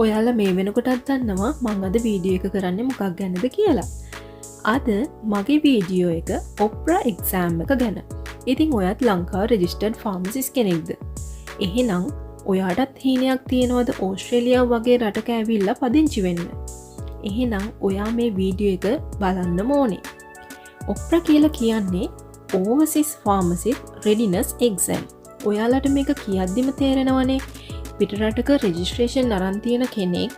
ඔයාලා මේ වෙනකොටත් දන්නවා මං අද වීඩියෝ එක කරන්නේ මොකක් ගැනද කියලා. අද මගේ වීඩියෝ එක ඔප්‍රා එක්සෑම් එක ගැන. ඉතින් ඔයත් ලංකාව රෙජිස්ටර්ඩ් ෆාමසිස් කෙනෙක්ද? එහෙනම් ඔයාටත් හීනයක් තියෙනවද ඕස්ට්‍රේලියාව වගේ රටක ඇවිල්ලා පදිංචි වෙන්න? එහෙනම් ඔයා මේ වීඩියෝ එක බලන්න ඕනේ. ඔප්‍රා කියලා කියන්නේ ඕවර්සීස් ෆාමසිස් රෙඩිනස් එක්සෑම්. ඔයාලට මේක කියද්දිම තේරෙනවනේ පිටරටක රෙජිස්ට්‍රේෂන් අරන් තියෙන කෙනෙක්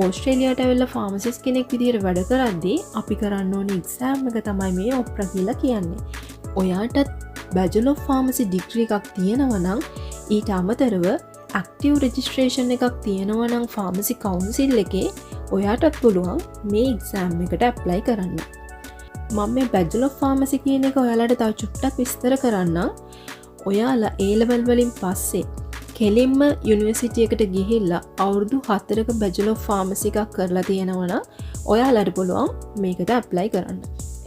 ඕස්ට්‍රේලියාවට ඇවිල්ලා ෆාමසිස් කෙනෙක් විදිහට වැඩ කරද්දී අපි කරන්න ඕනේ එක්සෑම් එක තමයි මේ ඔප්‍රා කියලා කියන්නේ. ඔයාටත් බැචලර් ඔෆ් ෆාමසි ඩිග්‍රී එකක් තියෙනවා නම් ඊට අමතරව ඇක්ටිව් රෙජිස්ට්‍රේෂන් එකක් තියෙනවා නම් ෆාමසි කවුන්සිල් එකේ ඔයාටත් පුළුවන් මේ එක්සෑම් එකට ඇප්ලයි කරන්න. මම මේ බැචලර් ඔෆ් ෆාමසි කියන එක ඔයාලට තව චුට්ටක් විස්තර කරන්නම්. ඔයාලා A level වලින් පස්සේ කෙලින්ම යුනිවර්සිටි එකට ගිහිල්ලා අවුරුදු 4ක බැචලර් ඔෆ් ෆාමසි එකක් කරලා තියෙනවා නම් ඔයාලට පුළුවන් මේකට ඇප්ලයි කරන්න.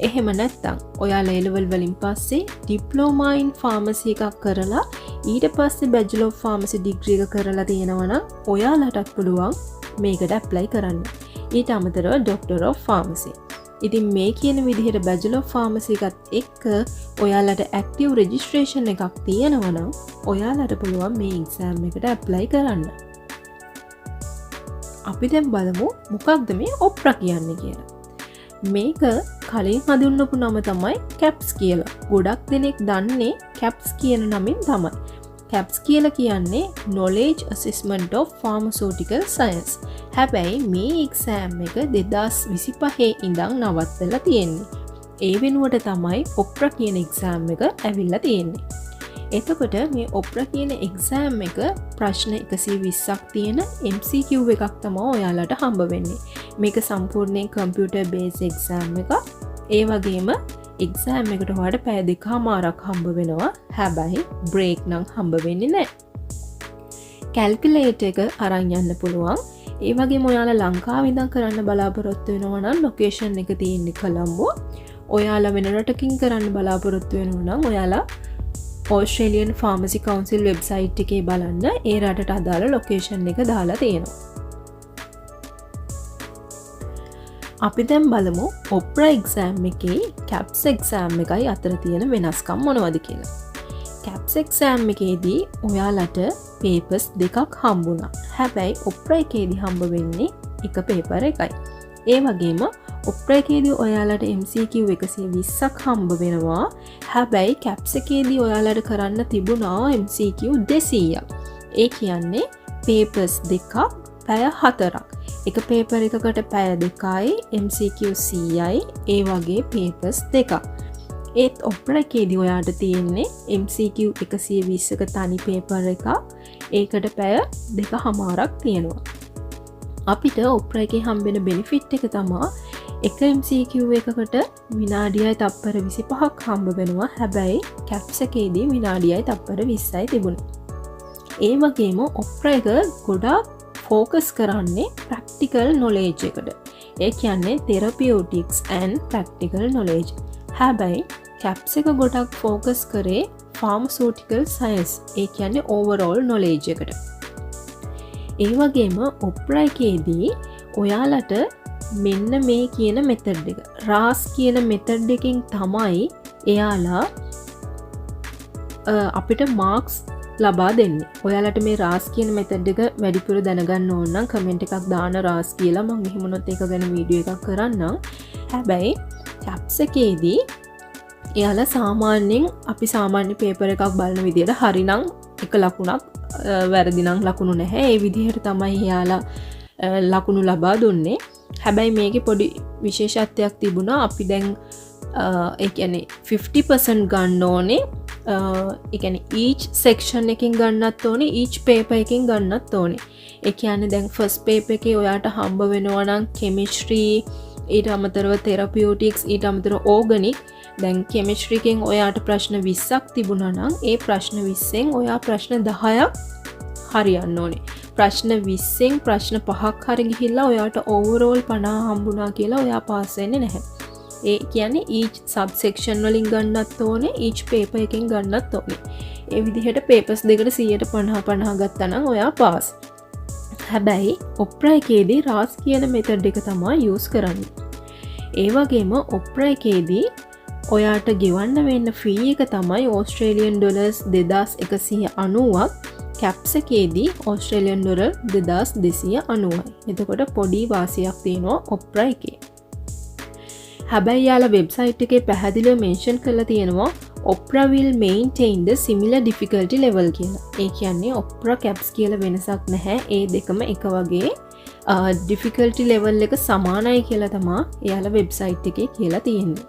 එහෙම නැත්නම් ඔයාලා A level වලින් පස්සේ ඩිප්ලෝමා ඉන් ෆාමසි එකක් කරලා ඊට පස්සේ බැචලර් ඔෆ් ෆාමසි ඩිග්‍රී එක කරලා තියෙනවා නම් ඔයාලටත් පුළුවන් මේකට ඇප්ලයි කරන්න. ඊට අමතරව ඩොක්ටර් ඔෆ් ෆාමසි. ඉතින් මේ කියන විදිහට බැචලර් ඔෆ් ෆාමසි එකත් එක්ක ඔයාලට ඇක්ටිව් රෙජිස්ට්‍රේෂන් එකක් තියෙනවා නම් ඔයාලට පුළුවන් මේ එක්සෑම් එකට ඇප්ලයි කරන්න. අපි දැන් බලමු මොකක්ද මේ ඔප්‍රා කියන්නේ කියලා. මේක කලින් හඳුන්වපු නම තමයි CAPS කියලා. ගොඩක් දෙනෙක් දන්නේ CAPS කියන නමින් තමයි. CAPS කියලා කියන්නේ Knowledge Assessment of Pharmaceutical Science. හැබැයි මේ එක්සෑම් එක 2025 ඉඳන් නවත්තලා තියෙන්නේ. ඒ වෙනුවට තමයි ඔප්‍රා කියන එක්සෑම් එක ඇවිල්ලා තියෙන්නේ. එතකොට මේ ඔප්‍රා කියන එක්සෑම් එක ප්‍රශ්න 120ක් තියෙන MCQ එකක් තමයි ඔයාලට හම්බ වෙන්නේ. මේක සම්පූර්ණයෙන් කම්පියුටර් බේස් එක්සෑම් එකක්. ඒ වගේම එක්සෑම් එකට ඔයාලට පැය 2කමාරක් හම්බ වෙනවා. හැබැයි බ්‍රේක් නම් හම්බ වෙන්නේ නැහැ. කැල්කියුලේටර් එක අරන් යන්න පුළුවන්. ඒ වගේම ඔයාලා ලංකාවේ ඉඳන් කරන්න බලාපොරොත්තු වෙනවා නම් ලොකේෂන් එක තියෙන්නේ කොළඹ. ඔයාලා වෙන රටකින් කරන්න බලාපොරොත්තු වෙනවා නම් ඔයාලා Australian Pharmacy Council වෙබ්සයිට් එකේ බලන්න ඒ රටට අදාළ ලොකේෂන් එක දාලා තියෙනවා. අපි දැන් බලමු ඔප්‍රා එක්සෑම් එකේ CAPS එක්සෑම් එකයි අතර තියෙන වෙනස්කම් මොනවද කියලා. CAPS එක්සෑම් එකේදී ඔයාලට පේපර්ස් දෙකක් හම්බුණා. හැබැයි ඔප්‍රා එකේදී හම්බ වෙන්නේ එක පේපර් එකයි. ඒ වගේම ඔප්‍රා එකේදී ඔයාලට MCQ 120ක් හම්බ වෙනවා. හැබැයි CAPS එකේදී ඔයාලට කරන්න තිබුණා MCQ 200ක්. ඒ කියන්නේ පේපර්ස් දෙකක් පැය 4ක්. එක පේපර් එකකට පැය 2යි MCQ 100යි. ඒ වගේ පේපර්ස් දෙකක්. ඒත් ඔප්‍රා එකේදී ඔයාට තියෙන්නේ MCQ 120ක තනි පේපර් එකක්. ඒකට පැය 2කමාරක් තියෙනවා. අපිට ඔප්‍රා එකේ හම්බෙන බෙනිෆිට් එක තමයි එක MCQ එකකට විනාඩියයි තප්පර 25ක් හම්බ වෙනවා. හැබැයි CAPS එකේදී විනාඩියයි තප්පර 20යි තිබුණේ. ඒ වගේම ඔප්‍රා එක ගොඩාක් ෆෝකස් කරන්නේ ප්‍රැක්ටිකල් නොලෙජ් එකට. ඒ කියන්නේ therapeutics and practical knowledge. හැබැයි CAPS එක ගොඩක් ෆෝකස් කරේ pharmaceutical science. ඒ කියන්නේ overall knowledge එකට. ඒ වගේම ඔප්‍රා එකේදී ඔයාලට මෙන්න මේ කියන මෙතඩ් එක RAS කියන මෙතඩ් එකෙන් තමයි එයාලා අපිට මාර්ක්ස් ලබා දෙන්නේ. ඔයාලට මේ RAS කියන මෙතඩ් එක වැඩිපුර දැනගන්න ඕන නම් කමෙන්ට් එකක් දාන්න RAS කියලා. මම එහෙමනොත් ඒක ගැන වීඩියෝ එකක් කරන්නම්. හැබැයි CAPS එකේදී එයාලා සාමාන්‍යයෙන් අපි සාමාන්‍ය පේපර් එකක් බලන විදිහට හරිනම් එක ලකුණක් වැරදි නම් ලකුණු නැහැ. ඒ විදිහට තමයි එයාලා ලකුණු ලබා දුන්නේ. හැබැයි මේකේ පොඩි විශේෂත්වයක් තිබුණා. අපි දැන් ඒ කියන්නේ 50% ගන්න ඕනේ. ඒ කියන්නේ each section එකකින් ගන්නත් ඕනේ, each paper එකකින් ගන්නත් ඕනේ. ඒ කියන්නේ දැන් first paper එකේ ඔයාට හම්බ වෙනවා නම් chemistry, ඊට අමතරව therapeutics, ඊට අමතරව organic. දැන් chemistry එකෙන් ඔයාට ප්‍රශ්න 20ක් තිබුණා නම් ඒ ප්‍රශ්න 20න් ඔයා ප්‍රශ්න 10ක් හරියන්න ඕනේ. ප්‍රශ්න 20න් ප්‍රශ්න 5ක් හරි ගිහිල්ලා ඔයාට overall 50 හම්බුණා කියලා ඔයා පාස් වෙන්නේ නැහැ. ඒ කියන්නේ each subsection වලින් ගන්නත් ඕනේ, each paper එකෙන් ගන්නත් ඕනේ. ඒ විදිහට papers දෙකට 150 ගත්තා නම් ඔයා පාස්. හැබැයි ඔප්‍රා එකේදී රාස් කියන මෙතඩ් එක තමයි යූස් කරන්නේ. ඒ වගේම ඔප්‍රා එකේදී ඔයාට ගෙවන්න වෙන්න ෆී එක තමයි ඕස්ට්‍රේලියන් ඩොලර්ස් 2190ක්. කැප්ස් එකේදී ඕස්ට්‍රේලියන් ඩොලර් 2290යි. එතකොට පොඩි වාසියක් තියෙනවා ඔප්‍රා එකේ. හැබැයි යාලා වෙබ්සයිට් එකේ පැහැදිලිව මෙන්ෂන් කරලා තියෙනවා Opera will maintain the similar difficulty level කියලා. ඒ කියන්නේ Opera caps කියලා වෙනසක් නැහැ. ඒ දෙකම එක වගේ difficulty level එක සමානයි කියලා තමයි එයාලා වෙබ්සයිට් එකේ කියලා තියෙන්නේ.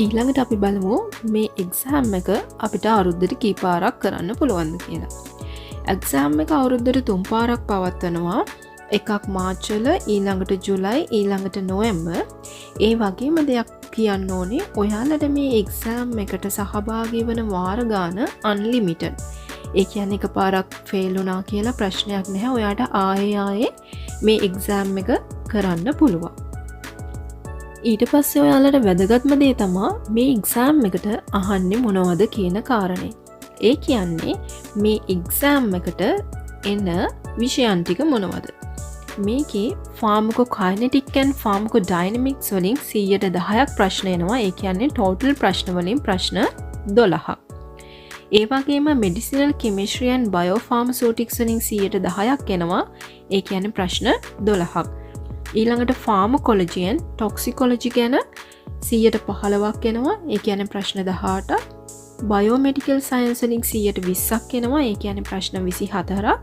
ඊළඟට අපි බලමු මේ exam එක අපිට අවුරුද්දට කී පාරක් කරන්න පුළුවන්ද කියලා. exam එක අවුරුද්දට 3 පාරක් පවත්වනවා. එකක් මාර්ච් වල, ඊළඟට ජුලයි, ඊළඟට නොවැම්බර්. ඒ වගේම දෙයක් කියන්න ඕනේ ඔයාලට මේ එක්සෑම් එකට සහභාගී වන වාර ගාන අන්ලිමිටඩ්. ඒ කියන්නේ එකපාරක් ෆේල් වුණා කියලා ප්‍රශ්නයක් නැහැ. ඔයාට ආයේ මේ එක්සෑම් එක කරන්න පුළුවන්. ඊට පස්සේ ඔයාලට වැදගත්ම දේ තමයි මේ එක්සෑම් එකට අහන්නේ මොනවද කියන කාරණේ. ඒ කියන්නේ මේ එක්සෑම් එකට එන විෂයන් ටික මොනවද? මේකේ ෆාර්මකොකයිනෙටික් ඇන්ඩ් ෆාර්මකොඩයිනමික්ස් වලින් 110ක් ප්‍රශ්න එනවා. ඒ කියන්නේ ටෝටල් ප්‍රශ්න වලින් ප්‍රශ්න 12ක්. ඒ වගේම මෙඩිසිනල් කෙමිස්ට්‍රි ඇන්ඩ් බයෝෆාර්මසූටික්ස් වලින් 110ක් එනවා. ඒ කියන්නේ ප්‍රශ්න 12ක්. ඊළඟට ෆාර්මකොලොජි ඇන්ඩ් ටොක්සිකොලොජි ගැන 115ක් එනවා. ඒ කියන්නේ ප්‍රශ්න 18ක්. බයෝමෙඩිකල් සයන්ස් වලින් 120ක් එනවා. ඒ කියන්නේ ප්‍රශ්න 24ක්.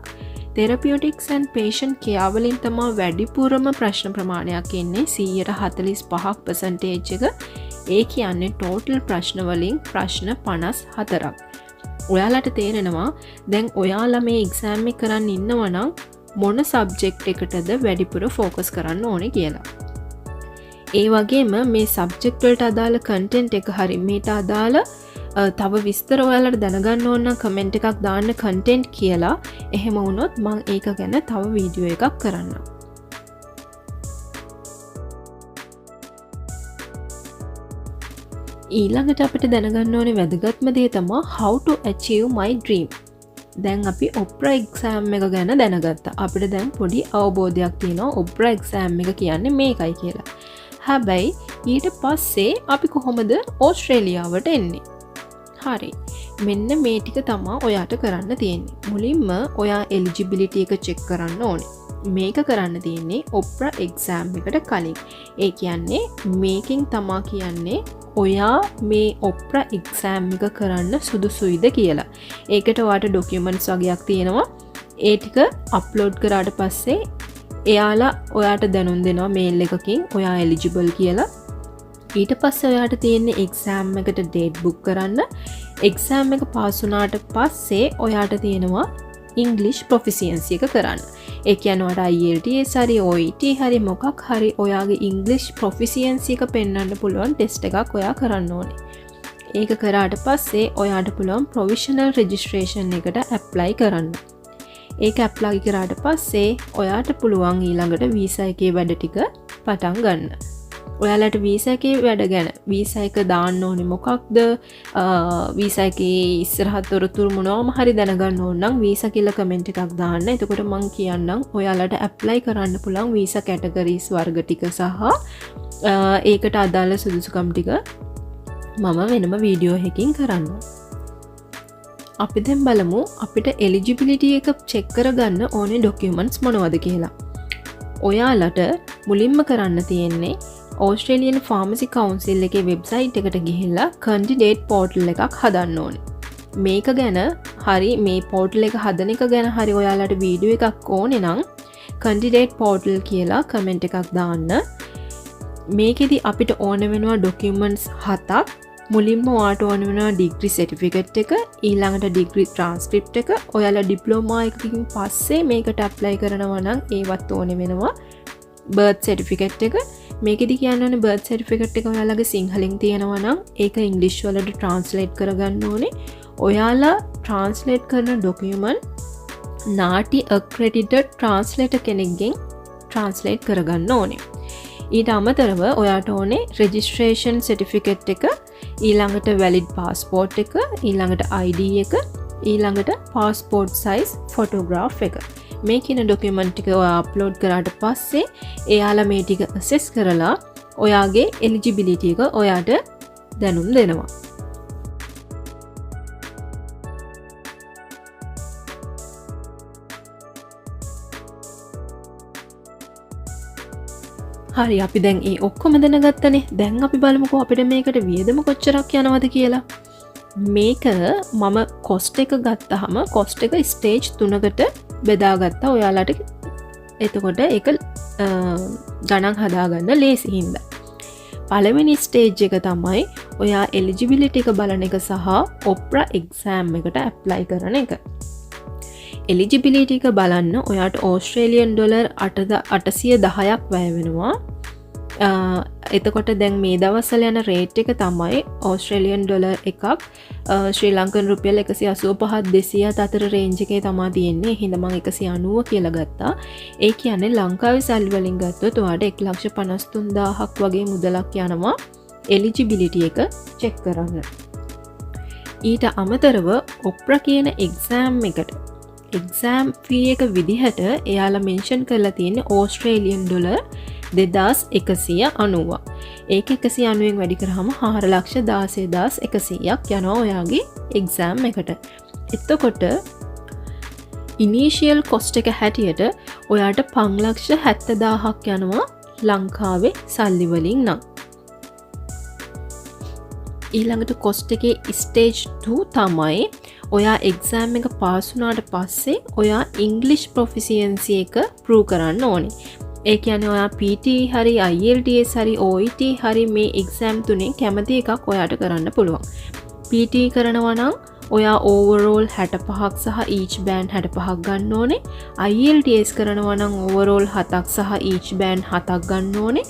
තෙරපියටික්ස් ඇන් පේෂන් කෙයා වලින් තමා වැඩිපුරම ප්‍රශ්න ප්‍රමාණයක් එන්නේ 140% එක. ඒ කියන්නේ ටෝටල් ප්‍රශ්න වලින් ප්‍රශ්න 54ක්. ඔයාලට තේරෙනවා දැන් ඔයාලා මේ එක්සෑම් එක කරන්න ඉන්නවා නම් මොන සබ්ජෙක්ට් එකටද වැඩිපුර ෆෝකස් කරන්න ඕනේ කියලා. ඒ වගේම මේ සබ්ජෙක්ට් වලට අදාළ කන්ටෙන්ට් එක හරි මේට අදාළ තව විස්තර ඔයාලට දැනගන්න ඕන කමෙන්ට් එකක් දාන්න කන්ටෙන්ට් කියලා. එහෙම වුණොත් මම ඒක ගැන තව වීඩියෝ එකක් කරන්නම්. ඊළඟට අපිට දැනගන්න ඕනේ වැදගත්ම දේ තමයි how to achieve my dream. දැන් අපි ඔප්‍රා එක්සෑම් එක ගැන දැනගත්තා. අපිට දැන් පොඩි අවබෝධයක් තියෙනවා ඔප්‍රා එක්සෑම් එක කියන්නේ මේකයි කියලා. හැබැයි ඊට පස්සේ අපි කොහොමද ඕස්ට්‍රේලියාවට එන්නේ? හරි. මෙන්න මේ ටික තමයි ඔයාට කරන්න තියෙන්නේ. මුලින්ම ඔයා එලිජිබිලිටි එක චෙක් කරන්න ඕනේ. මේක කරන්න තියෙන්නේ ඔප්‍රා එක්සෑම් එකට කලින්. ඒ කියන්නේ මේකෙන් තමා කියන්නේ ඔයා මේ ඔප්‍රා එක්සෑම් එක කරන්න සුදුසුයිද කියලා. ඒකට ඔයාට ඩොකියුමන්ට්ස් වගේක් තියෙනවා. ඒ ටික අප්ලෝඩ් කරාට පස්සේ එයාලා ඔයාට දැනුම් දෙනවා මේල් එකකින් ඔයා එලිජිබල් කියලා. ඊට පස්සේ ඔයාට තියෙන්නේ එක්සෑම් එකට ඩේට් බුක් කරන්න. එක්සෑම් එක පාස් වුණාට පස්සේ ඔයාට තියෙනවා ඉංග්ලිෂ් ප්‍රොෆිසියන්සි එක කරන්න. ඒ කියන්නේ ඔයාට IELTS හරි OET හරි මොකක් හරි ඔයාගේ ඉංග්ලිෂ් ප්‍රොෆිසියන්සි එක පෙන්වන්න පුළුවන් ටෙස්ට් එකක් ඔයා කරන්න ඕනේ. ඒක කරාට පස්සේ ඔයාට පුළුවන් ප්‍රොවිෂනල් රෙජිස්ට්‍රේෂන් එකට ඇප්ලයි කරන්න. ඒක ඇප්ලයි කරාට පස්සේ ඔයාට පුළුවන් ඊළඟට වීසා එකේ වැඩ ටික පටන් ගන්න. ඔයාලට වීසා එකේ වැඩ ගැන වීසා එක දාන්න ඕනේ මොකක්ද? වීසා එකේ ඉස්සරහට තොරතුරු මොනවාම හරි දැනගන්න ඕන නම් වීසා කියලා කමෙන්ට් එකක් දාන්න. එතකොට මම කියන්නම් ඔයාලට ඇප්ලයි කරන්න පුළුවන් වීසා කැටගරිස් වර්ග ටික සහ ඒකට අදාළ සුදුසුකම් ටික මම වෙනම වීඩියෝ එකකින් කරන්න. අපි දැන් බලමු අපිට එලිජිබිලිටි එක චෙක් කරගන්න ඕනේ ඩොකියුමන්ට්ස් මොනවද කියලා. ඔයාලට මුලින්ම කරන්න තියෙන්නේ ඕස්ට්‍රේලියන් ෆාමසි කවුන්සිල් එකේ වෙබ්සයිට් එකට ගිහිල්ලා කැන්ඩිඩේට් පෝර්ටල් එකක් හදන්න ඕනේ. මේක ගැන හරි මේ පෝර්ටල් එක හදන එක ගැන හරි ඔයාලට වීඩියෝ එකක් ඕනේ නම් කැන්ඩිඩේට් පෝර්ටල් කියලා කමෙන්ට් එකක් දාන්න. මේකෙදි අපිට ඕන වෙනවා ඩොකියුමන්ට්ස් 7ක්. මුලින්ම ඔයාට ඕන වෙනවා ඩිග්‍රී සර්ටිෆිකේට් එක, ඊළඟට ඩිග්‍රී ට්‍රාන්ස්ක්‍රිප්ට් එක. ඔයාලා ඩිප්ලෝමා එකකින් පස්සේ මේකට ඇප්ලයි කරනවා නම් ඒවත් ඕන වෙනවා. බර්ත් සර්ටිෆිකේට් එක. මේකෙදි කියන්න ඕනේ බර්ත් සර්ටිෆිකේට් එක ඔයාලගේ සිංහලෙන් තියෙනවා නම් ඒක ඉංග්‍රීසි වලට ට්‍රාන්ස්ලේට් කරගන්න ඕනේ. ඔයාලා ට්‍රාන්ස්ලේට් කරන ඩොකියුමන්ට් නාටි accredited translator කෙනෙක්ගෙන් ට්‍රාන්ස්ලේට් කරගන්න ඕනේ. ඊට අමතරව ඔයාට ඕනේ රෙජිස්ට්‍රේෂන් සර්ටිෆිකේට් එක, ඊළඟට වැලිඩ් පාස්පෝර්ට් එක, ඊළඟට ID එක, ඊළඟට පාස්පෝර්ට් සයිස් ෆොටෝග්‍රාෆ් එක. මේ කියන ඩොකියුමන්ට් ටික ඔයා අප්ලෝඩ් කරාට පස්සේ එයාලා මේ ටික ඇසෙස් කරලා ඔයාගේ එලිජිබිලිටි එක ඔයාට දැනුම් දෙනවා. හරි අපි දැන් ඒ ඔක්කොම දැනගත්තනේ. දැන් අපි බලමුකෝ අපිට මේකට වියදම කොච්චරක් යනවද කියලා. මේක මම කොස්ට් එක ගත්තහම කොස්ට් එක ස්ටේජ් 3කට බෙදාගත්තා ඔයාලට. එතකොට ඒක ගණන් හදාගන්න ලේසි හින්දා. පළවෙනි ස්ටේජ් එක තමයි ඔයා එලිජිබිලිටි එක බලන එක සහ ඔප්‍රා එක්සෑම් එකට ඇප්ලයි කරන එක. එලිජිබිලිටි එක බලන්න ඔයාට ඕස්ට්‍රේලියන් ඩොලර් 810ක් වැය වෙනවා. එතකොට දැන් මේ දවස්වල යන රේට් එක තමයි ඕස්ට්‍රේලියන් ඩොලර් එකක් ශ්‍රී ලංකන් රුපියල් 185-200 අතර රේන්ජ් එකේ තමයි තියෙන්නේ. හින්දා මම 190 කියලා ගත්තා. ඒ කියන්නේ ලංකාවේ සල්ලි වලින් ගත්තොත් ඔයාට 1,53,000ක් වගේ මුදලක් යනවා එලිජිබිලිටි එක චෙක් කරන්න. ඊට අමතරව ඔප්‍රා කියන එක්සෑම් එකට එක්සෑම් ෆී එක විදිහට එයාලා මෙන්ෂන් කරලා තියෙන්නේ ඕස්ට්‍රේලියන් ඩොලර් 2190. ඒක 190න් වැඩි කරාම 4,16,100ක් යනවා ඔයාගේ එක්සෑම් එකට. එතකොට ඉනිෂියල් කොස්ට් එක හැටියට ඔයාට 5,70,000ක් යනවා ලංකාවේ සල්ලි වලින් නම්. ඊළඟට කොස්ට් එකේ ස්ටේජ් 2 තමයි ඔයා එක්සෑම් එක පාස් වුණාට පස්සේ ඔයා ඉංග්ලිෂ් ප්‍රොෆිසියන්සි එක ප්‍රූව් කරන්න ඕනේ. ඒ කියන්නේ ඔයා PT හරි IELTS හරි OET හරි මේ එක්සෑම් තුනෙන් කැමති එකක් ඔයාට කරන්න පුළුවන්. PT කරනවා නම් ඔයා ඕවරෝල් 65ක් සහ ඊච් බෑන්ඩ් 65ක් ගන්න ඕනේ. IELTS කරනවා නම් ඕවරෝල් 7ක් සහ ඊච් බෑන්ඩ් 7ක් ගන්න ඕනේ.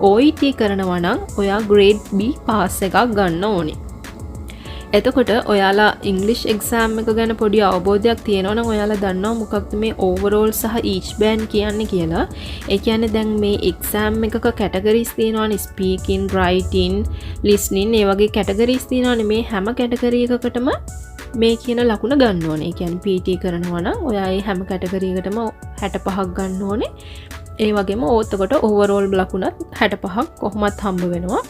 OET කරනවා නම් ඔයා ග්‍රේඩ් B පාස් එකක් ගන්න ඕනේ. එතකොට ඔයාලා ඉංග්ලිෂ් එක්සෑම් එක ගැන පොඩි අවබෝධයක් තියෙනවා නම් ඔයාලා දන්නවා මොකක්ද මේ ඕවරෝල් සහ ඊච් බෑන්ඩ් කියන්නේ කියලා. ඒ කියන්නේ දැන් මේ එක්සෑම් එකක කැටගරිස් තියෙනවානේ ස්පීකින්, රයිටින්, ලිස්නින් ඒ වගේ කැටගරිස් තියෙනවානේ. මේ හැම කැටගරි එකකටම මේ කියන ලකුණ ගන්න ඕනේ. ඒ කියන්නේ PT කරනවා නම් ඔයා මේ හැම කැටගරි එකකටම 65ක් ගන්න ඕනේ. ඒ වගේම ඕතකොට ඕවරෝල් ලකුණත් 65ක් කොහොමත් හම්බ වෙනවා.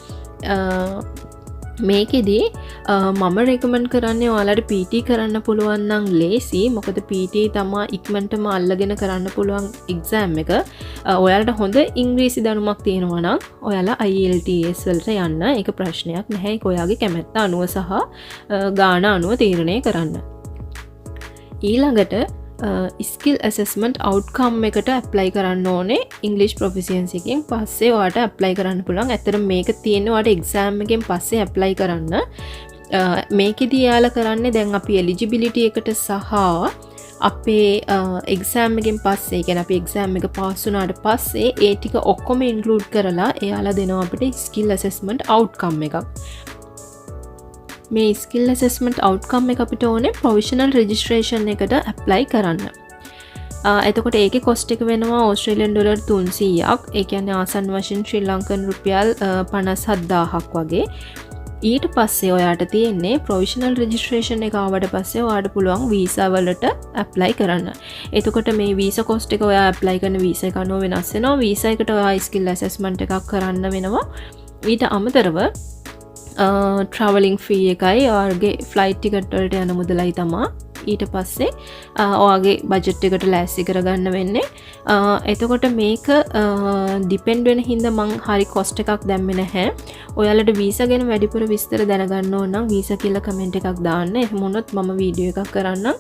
මේකෙදී මම රෙකමන්ඩ් කරන්නේ ඔයාලට PT කරන්න පුළුවන් නම් ලේසි. මොකද PT තමා ඉක්මනටම අල්ලගෙන කරන්න පුළුවන් එක්සෑම් එක. ඔයාලට හොඳ ඉංග්‍රීසි දැනුමක් තියෙනවා නම් ඔයාලා IELTS වලට යන්න. ඒක ප්‍රශ්නයක් නැහැ. ඒක ඔයාගේ කැමැත්ත අනුව සහ ගාණ අනුව තීරණය කරන්න. ඊළඟට ස්කිල් ඇසස්මන්ට් අවුට්කම් එකට ඇප්ලයි කරන්න ඕනේ. ඉංග්ලිෂ් ප්‍රොෆිසියන්සි එකෙන් පස්සේ ඔයාට ඇප්ලයි කරන්න පුළුවන්. ඇත්තටම මේක තියෙන්නේ ඔයාට එක්සෑම් එකෙන් පස්සේ ඇප්ලයි කරන්න. මේකෙදී යාලා කරන්නේ දැන් අපි එලිජිබිලිටි එකට සහ අපේ එක්සෑම් එකෙන් පස්සේ කියන්නේ අපි එක්සෑම් එක පාස් වුණාට පස්සේ ඒ ටික ඔක්කොම ඉන්ක්ලූඩ් කරලා එයාලා දෙනවා අපිට ස්කිල් ඇසස්මන්ට් අවුට්කම් එකක්. මේ ස්කිල් ඇසස්මන්ට් අවුට්කම් එක අපිට ඕනේ ප්‍රොවිෂනල් රෙජිස්ට්‍රේෂන් එකට ඇප්ලයි කරන්න. එතකොට ඒකේ කොස්ට් එක වෙනවා ඕස්ට්‍රේලියන් ඩොලර් 300ක්. ඒ කියන්නේ ආසන්න වශයෙන් ශ්‍රී ලංකන් රුපියල් 57,000ක් වගේ. ඊට පස්සේ ඔයාට තියෙන්නේ ප්‍රොවිෂනල් රෙජිස්ට්‍රේෂන් එක ආවට පස්සේ ඔයාට පුළුවන් වීසා වලට ඇප්ලයි කරන්න. එතකොට මේ වීසා කොස්ට් එක ඔයා ඇප්ලයි කරන වීසා එක අනුව වෙනස් වෙනවා. වීසා එකට ඔයා ස්කිල් ඇසස්මන්ට් එකක් කරන්න වෙනවා. ඊට අමතරව ට්‍රැවලින් ෆී එකයි ඔයාගේ ෆ්ලයිට් ටිකට් වලට යන මුදලයි තමා ඊට පස්සේ ඔයාගේ බජට් එකට ලෑස්ති කරගන්න වෙන්නේ. එතකොට මේක ඩිපෙන්ඩ් වෙන හින්දා මං හරි කොස්ට් එකක් දැම්මේ නැහැ. ඔයාලට වීසා ගැන වැඩිපුර විස්තර දැනගන්න ඕන නම් වීසා කියලා කමෙන්ට් එකක් දාන්න. එහෙම වුණොත් මම වීඩියෝ එකක් කරන්නම්.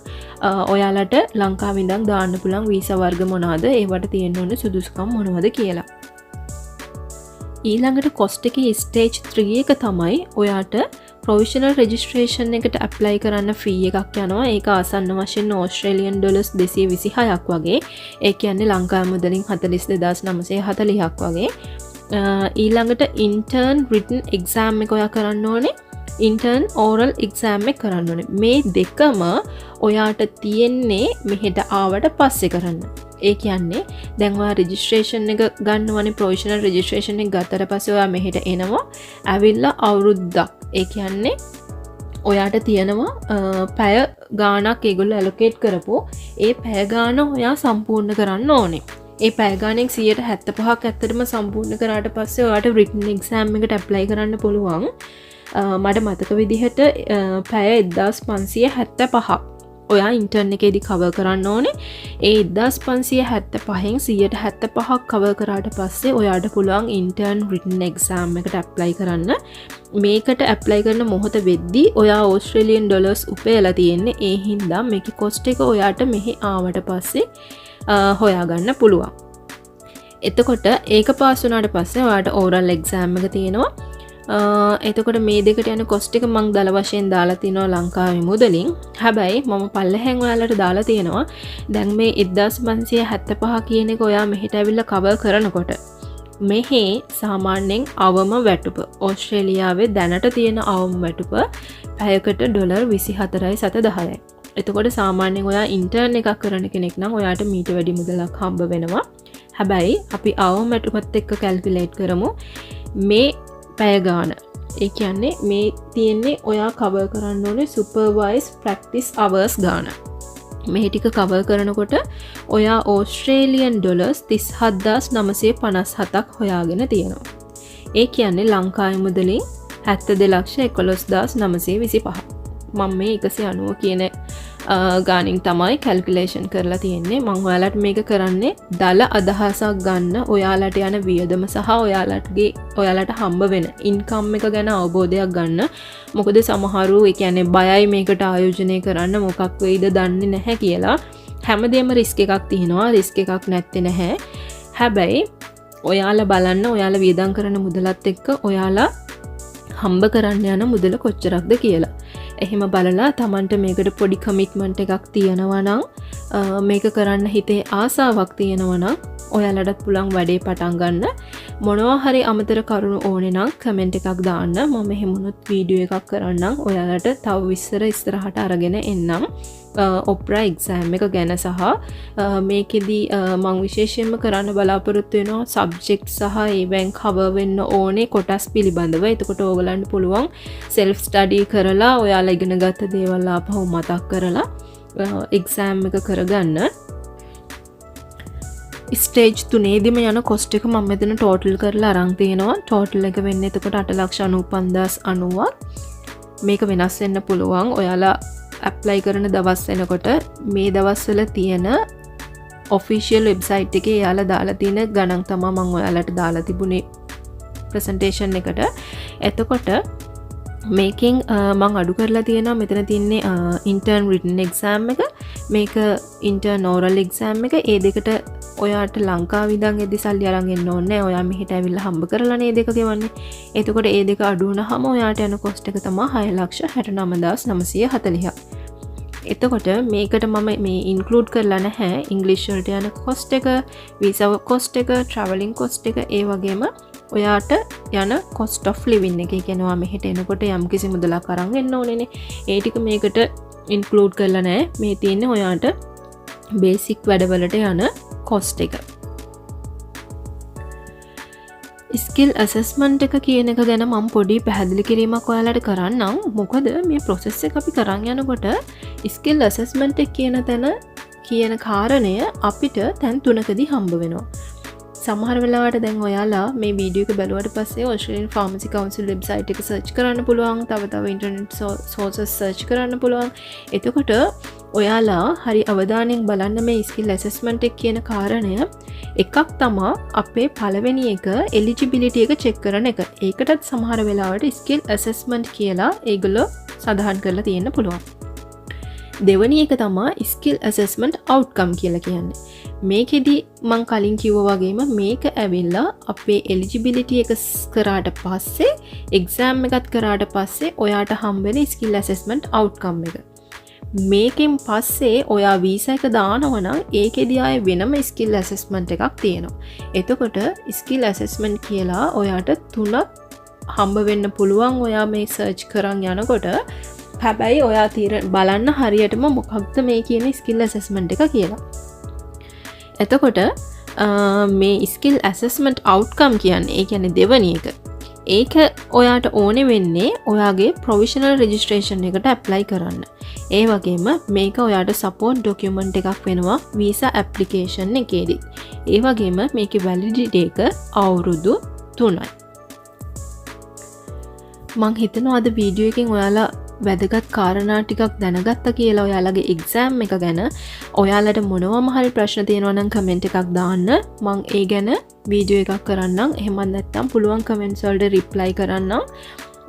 ඔයාලට ලංකාවේ ඉඳන් දාන්න පුළුවන් වීසා වර්ග මොනවාද, ඒවට තියෙන්න ඕන සුදුසුකම් මොනවද කියලා. ඊළඟට කොස්ට් එකේ ස්ටේජ් 3 එක තමයි ඔයාට ප්‍රොවිෂනල් රෙජිස්ට්‍රේෂන් එකට ඇප්ලයි කරන්න ෆී එකක් යනවා. ඒක ආසන්න වශයෙන් ඕස්ට්‍රේලියන් ඩොලර්ස් 226ක් වගේ. ඒ කියන්නේ ලංකාවේ මුදලින් 42,940ක් වගේ. ඊළඟට ඉන්ටර්න් රිටන් එක්සෑම් එක ඔයා කරන්න ඕනේ. ඉන්ටර්න් ඕරල් එක්සෑම් එක කරන්න ඕනේ. මේ දෙකම ඔයාට තියෙන්නේ මෙහෙට ආවට පස්සේ කරන්න. ඒ කියන්නේ දැන් ඔයා රෙජිස්ට්‍රේෂන් එක ගන්නවනේ, ප්‍රොවිෂනල් රෙජිස්ට්‍රේෂන් එක ගත්තට පස්සේ ඔයා මෙහෙට එනවා. ඇවිල්ලා අවුරුද්දක්, ඒ කියන්නේ ඔයාට තියෙනවා පැය ගානක් ඒගොල්ලෝ ඇලොකේට් කරපු ඒ පැය ගාන ඔයා සම්පූර්ණ කරන්න ඕනේ. ඒ පැය ගානෙන් 75ක් ඇත්තටම සම්පූර්ණ කරාට පස්සේ ඔයාට written exam එකට apply කරන්න පුළුවන්. මට මතක විදිහට පැය 1575ක් ඔයා ඉන්ටර්න් එකේදී කවර් කරන්න ඕනේ. ඒ 1575න් 175ක් කවර් කරාට පස්සේ ඔයාට පුළුවන් ඉන්ටර්න් written exam එකට apply කරන්න. මේකට apply කරන මොහොත වෙද්දී ඔයා ඕස්ට්‍රේලියන් ඩොලර්ස් උපයලා තියෙන්නේ. ඒ හින්දා මේකේ cost එක ඔයාට මෙහි ආවට පස්සේ හොයාගන්න පුළුවන්. එතකොට ඒක පාස් වුණාට පස්සේ ඔයාට ඕරල් එක්සෑම් එක තියෙනවා. එතකොට මේ දෙකට යන කොස්ට් එක මං දල වශයෙන් දාලා තිනවා ලංකාවේ මුදලින්. හැබැයි මම පල්ලෙහෙන් ඔයාලට දාලා තියෙනවා දැන් මේ 1575 කියන එක ඔයා මෙහෙට ඇවිල්ලා කවර් කරනකොට මෙහි සාමාන්‍යයෙන් අවම වැටුප ඕස්ට්‍රේලියාවේ දැනට තියෙන අවම වැටුප පැයකට ඩොලර් 24.10යි. එතකොට සාමාන්‍යයෙන් ඔයා ඉන්ටර්න් එකක් කරන කෙනෙක් නම් ඔයාට මීට වැඩි මුදලක් හම්බ වෙනවා. හැබැයි අපි අවම වැටුපත් එක්ක කැල්කියුලේට් කරමු. මේ පැය ගාන. ඒ කියන්නේ මේ තියෙන්නේ ඔයා කවර් කරන්න ඕනේ සුපර්වයිස් ප්‍රැක්ටිස් අවර්ස් ගාන. මේ ටික කවර් කරනකොට ඔයා ඕස්ට්‍රේලියන් ඩොලර්ස් 37957ක් හොයාගෙන තියෙනවා. ඒ කියන්නේ ලංකාවේ මුදලින් 72,11,925. මම මේ 190 කියන ගානින් තමයි කැල්කියුලේෂන් කරලා තියෙන්නේ. මම ඔයාලට මේක කරන්නේ දල අදහසක් ගන්න ඔයාලට යන වියදම සහ ඔයාලට හම්බ වෙන ඉන්කම් එක ගැන අවබෝධයක් ගන්න. මොකද සමහරු ඒ කියන්නේ බයයි මේකට ආයෝජනය කරන්න මොකක් වෙයිද දන්නේ නැහැ කියලා. හැමදේම රිස්ක් එකක් තියෙනවා. රිස්ක් එකක් නැත්තේ නැහැ. හැබැයි ඔයාලා බලන්න ඔයාලා වියදම් කරන මුදලත් එක්ක ඔයාලා හම්බ කරන්න යන මුදල කොච්චරක්ද කියලා. එහෙම බලලා තමන්ට මේකට පොඩි කමිට්මන්ට් එකක් තියෙනවා නම් මේක කරන්න හිතේ ආසාවක් තියෙනවා නම් ඔයාලටත් පුළුවන් වැඩේ පටන් ගන්න. මොනවා හරි අමතර කරුණු ඕනේ නම් කමෙන්ට් එකක් දාන්න. මම එහෙමුණොත් වීඩියෝ එකක් කරන්නම් ඔයාලට තව විස්තර ඉස්සරහට අරගෙන එන්නම්. ඔප්‍රා එක්සෑම් එක ගැන සහ මේකෙදී මං විශේෂයෙන්ම කරන්න බලාපොරොත්තු වෙනවා සබ්ජෙක්ට් සහ ඒවෙන් කවර් වෙන්න ඕනේ කොටස් පිළිබඳව. එතකොට ඕගලන්ට පුළුවන් සෙල්ෆ් ස්ටඩි කරලා ඔයාලා ඉගෙන ගත්ත දේවල් ආපහු මතක් කරලා එක්සෑම් එක කරගන්න. ස්ටේජ් 3 යන කොස්ට් එක මම මෙතන ටෝටල් කරලා අරන් තියෙනවා. ටෝටල් එක වෙන්නේ එතකොට 8,95,90ක්. මේක වෙනස් වෙන්න පුළුවන්. ඔයාලා ඇප්ලයි කරන දවස් වෙනකොට මේ දවස්වල තියෙන ඔෆිෂියල් වෙබ්සයිට් එකේ එයාලා දාලා තියෙන ගණන් තමයි මම ඔයාලට දාලා තිබුණේ ප්‍රසන්ටේෂන් එකට. එතකොට මේකෙන් මං අඩු කරලා තියෙනවා මෙතන තියන්නේ ඉන්ටර්න් රිටන් එක්සෑම් එක, මේක ඉන්ටර්න් ඕරල් එක්සෑම් එක. ඒ දෙකට ඔයාට ලංකාවේ ඉඳන් එද්දි සල්ලි අරන් එන්න ඕනේ. ඔයා මෙහෙට ඇවිල්ලා හම්බ කරලානේ දෙක ගෙවන්නේ. එතකොට ඒ දෙක අඩු වුණාම ඔයාට යන කොස්ට් එක තමයි 6,69,940ක්. එතකොට මේකට මම මේ ඉන්ක්ලූඩ් කරලා නැහැ ඉංග්‍රීසි වලට යන කොස්ට් එක, වීසා කොස්ට් එක, ට්‍රැවලින් කොස්ට් එක, ඒ වගේම ඔයාට යන කොස්ට් ඔෆ් ලිවින් එක. ඒ කියන්නේ ඔයා මෙහෙට එනකොට යම්කිසි මුදලක් අරන් එන්න ඕනේනේ. ඒ ටික මේකට ඉන්ක්ලූඩ් කරලා නැහැ. මේ තියෙන්නේ ඔයාට බේසික් වැඩවලට යන කොස්ට් එක. ස්කිල් ඇසස්මන්ට් එක කියන එක ගැන මම පොඩි පැහැදිලි කිරීමක් ඔයාලට කරන්නම්. මොකද මේ ප්‍රොසෙස් එක අපි කරන් යනකොට ස්කිල් ඇසස්මන්ට් එක කියන තැන කියන කාරණය අපිට තැන් 3කදී හම්බ වෙනවා. සමහර වෙලාවට දැන් ඔයාලා මේ වීඩියෝ එක බැලුවට පස්සේ Australian Pharmacy Council වෙබ්සයිට් එක සර්ච් කරන්න පුළුවන්. තව ඉන්ටර්නෙට් සෝර්සස් සර්ච් කරන්න පුළුවන්. එතකොට ඔයාලා හරි අවධානයෙන් බලන්න මේ ස්කිල් ඇසස්මන්ට් එක කියන කාරණය. එකක් තමා අපේ පළවෙනි එක එලිජිබිලිටි එක චෙක් කරන එක. ඒකටත් සමහර වෙලාවට ස්කිල් ඇසස්මන්ට් කියලා ඒගොල්ලෝ සඳහන් කරලා තියෙන්න පුළුවන්. දෙවැනි එක තමා ස්කිල් ඇසස්මන්ට් අවුට්කම් කියලා කියන්නේ. මේකෙදි මං කලින් කිව්වා වගේම මේක ඇවිල්ලා අපේ එලිජිබිලිටි එක කරාට පස්සේ එක්සෑම් එකත් කරාට පස්සේ ඔයාට හම්බෙන ස්කිල් ඇසස්මන්ට් අවුට්කම් එක. මේකෙන් පස්සේ ඔයා වීසා එක දානවා නම් ඒකෙදී ආයේ වෙනම ස්කිල් ඇසස්මන්ට් එකක් තියෙනවා. එතකොට ස්කිල් ඇසස්මන්ට් කියලා ඔයාට 3ක් හම්බ වෙන්න පුළුවන් ඔයා මේ සර්ච් කරන් යනකොට. හැබැයි ඔයා බලන්න හරියටම මොකක්ද මේ කියන ස්කිල් ඇසස්මන්ට් එක කියලා. එතකොට මේ ස්කිල් ඇසස්මන්ට් අවුට්කම් කියන්නේ ඒ කියන්නේ දෙවැනි එක. ඒක ඔයාට ඕනෙ වෙන්නේ ඔයාගේ ප්‍රොවිෂනල් රෙජිස්ට්‍රේෂන් එකට ඇප්ලයි කරන්න. ඒ වගේම මේක ඔයාට සපෝට් ඩොකියුමන්ට් එකක් වෙනවා වීසා ඇප්ලිකේෂන් එකේදී. ඒ වගේම මේකේ වැලිඩිටි එක අවුරුදු 3යි. මං හිතනවා අද වීඩියෝ එකෙන් ඔයාලා වැදගත් කාරණා ටිකක් දැනගත්තා කියලා ඔයාලගේ එක්සෑම් එක ගැන. ඔයාලට මොනවම හරි ප්‍රශ්න තියෙනවා නම් කමෙන්ට් එකක් දාන්න. මං ඒ ගැන වීඩියෝ එකක් කරන්නම්. එහෙම නැත්නම් පුළුවන් කමෙන්ට්ස් වලට රිප්ලයි කරන්නම්.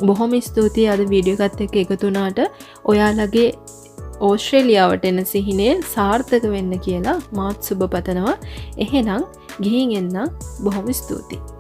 බොහොම ස්තුතියි අද වීඩියෝ එකත් එක්ක එකතු වුණාට. ඔයාලගේ ඕස්ට්‍රේලියාවට එන සිහිනේ සාර්ථක වෙන්න කියලා මාත් සුබ පතනවා. එහෙනම් ගිහින් එන්න. බොහොම ස්තුතියි.